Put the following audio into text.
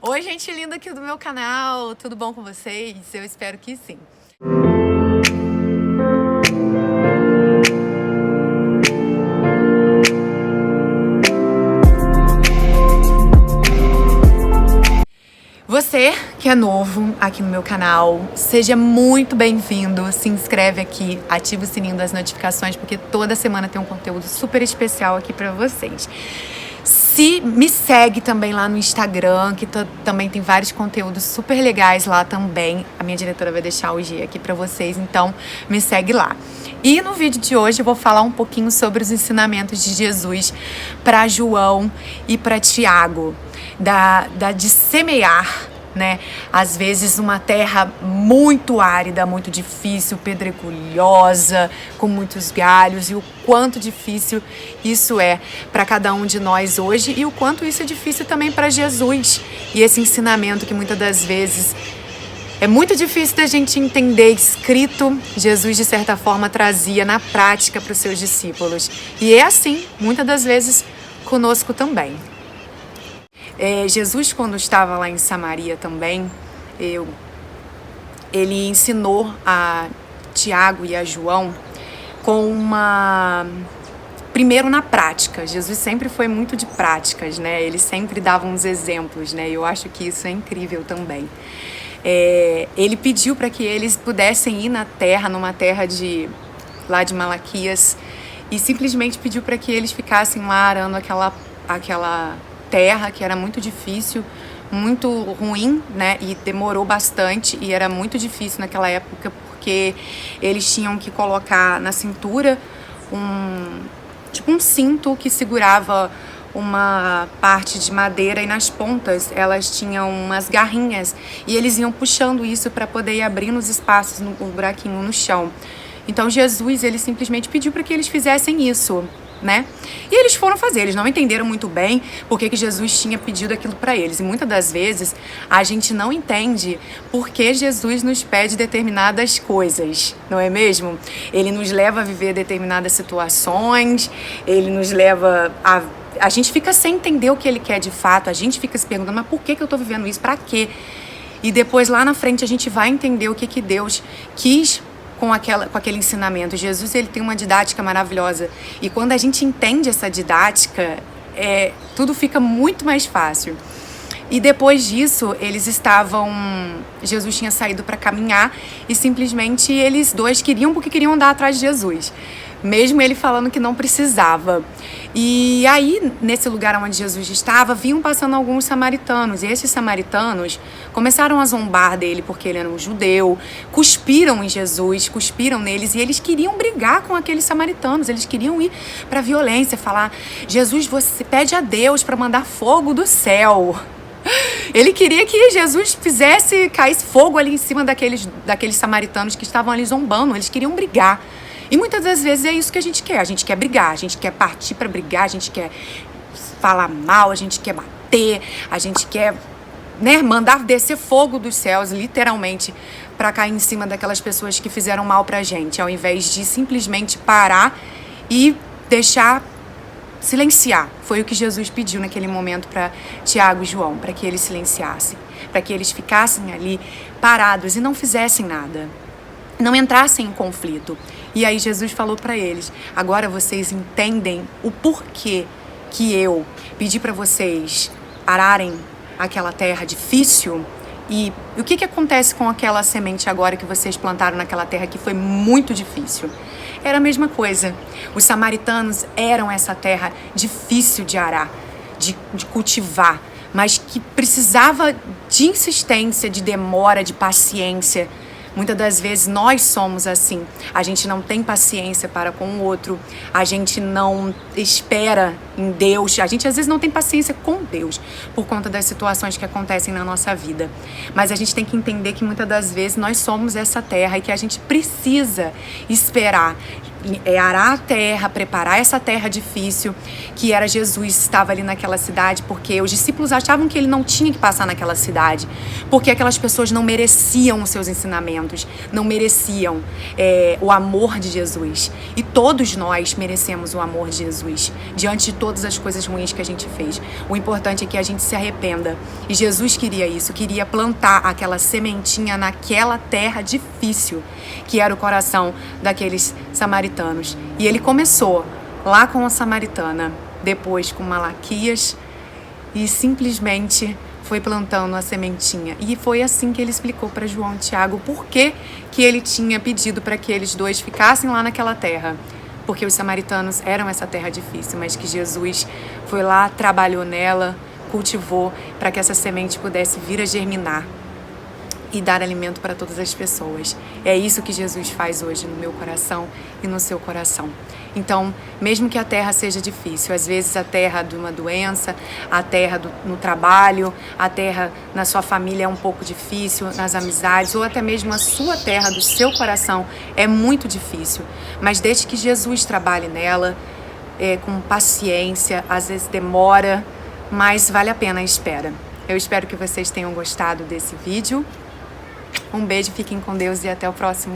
Oi, gente linda aqui do meu canal, tudo bom com vocês? Eu espero que sim. Você que é novo aqui no meu canal, seja muito bem-vindo, se inscreve aqui, ativa o sininho das notificações, porque toda semana tem um conteúdo super especial aqui pra vocês. Se me segue também lá no Instagram, que também tem vários conteúdos super legais lá também. A minha diretora vai deixar o G aqui pra vocês, então me segue lá. E no vídeo de hoje eu vou falar um pouquinho sobre os ensinamentos de Jesus para João e para Tiago, de semear, né? Às vezes uma terra muito árida, muito difícil, pedregulhosa, com muitos galhos, e o quanto difícil isso é para cada um de nós hoje e o quanto isso é difícil também para Jesus. E esse ensinamento que muitas das vezes é muito difícil da gente entender escrito, Jesus de certa forma trazia na prática para os seus discípulos. E é assim, muitas das vezes, conosco também. Jesus, quando estava lá em Samaria também, ele ensinou a Tiago e a João primeiro na prática. Jesus sempre foi muito de práticas, né? Ele sempre dava uns exemplos, né? Eu acho que isso é incrível também. Ele pediu para que eles pudessem ir na terra, numa terra lá de Malaquias, e simplesmente pediu para que eles ficassem lá arando aquela terra que era muito difícil, muito ruim, né? E demorou bastante e era muito difícil naquela época porque eles tinham que colocar na cintura um cinto que segurava uma parte de madeira e nas pontas elas tinham umas garrinhas e eles iam puxando isso para poder ir abrindo os espaços no buraquinho no chão. Então Jesus, ele simplesmente pediu para que eles fizessem isso, né? E eles foram fazer, eles não entenderam muito bem por que Jesus tinha pedido aquilo para eles. E muitas das vezes a gente não entende por que Jesus nos pede determinadas coisas, não é mesmo? Ele nos leva a viver determinadas situações, ele nos leva a gente fica sem entender o que ele quer de fato, a gente fica se perguntando, mas por que eu tô vivendo isso? Pra quê? E depois lá na frente a gente vai entender o que Deus quis com aquele ensinamento. Jesus, ele tem uma didática maravilhosa. E quando a gente entende essa didática, tudo fica muito mais fácil. E depois disso, Jesus tinha saído para caminhar e simplesmente eles dois porque queriam andar atrás de Jesus, mesmo ele falando que não precisava. E aí, nesse lugar onde Jesus estava, vinham passando alguns samaritanos. E esses samaritanos começaram a zombar dele porque ele era um judeu, cuspiram em Jesus, cuspiram neles, e eles queriam brigar com aqueles samaritanos. Eles queriam ir para a violência, falar: Jesus, você pede a Deus para mandar fogo do céu. Ele queria que Jesus caísse fogo ali em cima daqueles samaritanos que estavam ali zombando. Eles queriam brigar. E muitas das vezes é isso que a gente quer brigar, a gente quer partir para brigar, a gente quer falar mal, a gente quer bater, a gente quer, né, mandar descer fogo dos céus, literalmente, para cair em cima daquelas pessoas que fizeram mal pra gente, ao invés de simplesmente parar e deixar silenciar. Foi o que Jesus pediu naquele momento para Tiago e João, para que eles silenciassem, para que eles ficassem ali parados e não fizessem nada, não entrassem em conflito. E aí Jesus falou para eles: agora vocês entendem o porquê que eu pedi para vocês ararem aquela terra difícil? E o que acontece com aquela semente agora que vocês plantaram naquela terra que foi muito difícil? Era a mesma coisa. Os samaritanos eram essa terra difícil de arar, de cultivar, mas que precisava de insistência, de demora, de paciência. Muitas das vezes nós somos assim. A gente não tem paciência para com o outro. A gente não espera em Deus. A gente às vezes não tem paciência com Deus por conta das situações que acontecem na nossa vida. Mas a gente tem que entender que muitas das vezes nós somos essa terra e que a gente precisa esperar. arar a terra, preparar essa terra difícil, que era Jesus, estava ali naquela cidade, porque os discípulos achavam que ele não tinha que passar naquela cidade, porque aquelas pessoas não mereciam os seus ensinamentos, não mereciam o amor de Jesus. E todos nós merecemos o amor de Jesus, diante de todas as coisas ruins que a gente fez. O importante é que a gente se arrependa. E Jesus queria isso, queria plantar aquela sementinha naquela terra difícil, que era o coração daqueles samaritanos. E ele começou lá com a samaritana, depois com Malaquias, e simplesmente foi plantando a sementinha. E foi assim que ele explicou para João e Tiago por que ele tinha pedido para que eles dois ficassem lá naquela terra. Porque os samaritanos eram essa terra difícil, mas que Jesus foi lá, trabalhou nela, cultivou para que essa semente pudesse vir a germinar e dar alimento para todas as pessoas. É isso que Jesus faz hoje no meu coração e no seu coração. Então, mesmo que a terra seja difícil, às vezes a terra de uma doença, a terra no trabalho, a terra na sua família é um pouco difícil, nas amizades, ou até mesmo a sua terra do seu coração é muito difícil. Mas desde que Jesus trabalhe nela, com paciência, às vezes demora, mas vale a pena a espera. Eu espero que vocês tenham gostado desse vídeo. Um beijo, fiquem com Deus e até o próximo.